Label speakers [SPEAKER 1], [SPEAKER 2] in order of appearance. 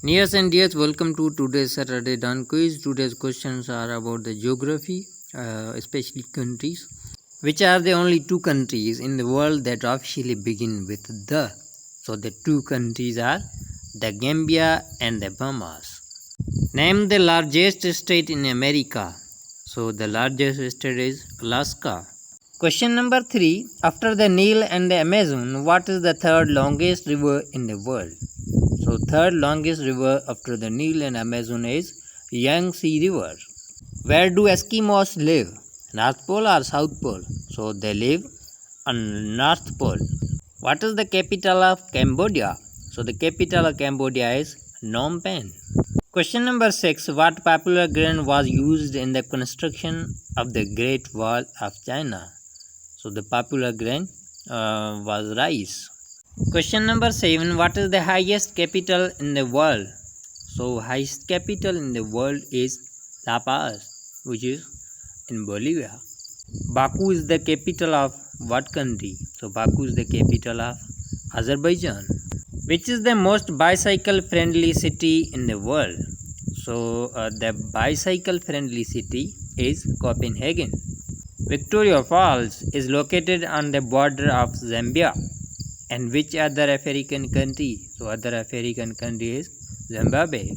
[SPEAKER 1] Yes and yes, welcome to today's Saturday Done Quiz. Today's questions are about the geography, especially countries. Which are the only two countries in the world that officially begin with the? So the two countries are the Gambia and the Bahamas. Name the largest state in America. So the largest state is Alaska. Question number 3. After the Nile and the Amazon, what is the third longest river in the world? So third longest river after the Nile and Amazon is Yangtze River. Where do Eskimos live? North Pole or South Pole? So they live on North Pole. What is the capital of Cambodia? So the capital of Cambodia is Phnom Penh. Question number 6. What popular grain was used in the construction of the Great Wall of China? So the popular grain was rice. Question number 7. What is the highest capital in the world? So highest capital in the world is La Paz, which is in Bolivia. Baku is the capital of what country? So Baku is the capital of Azerbaijan. Which is the most bicycle friendly city in the world? So the bicycle friendly city is Copenhagen. Victoria Falls is located on the border of Zambia. And which other African country? So other African country is Zimbabwe.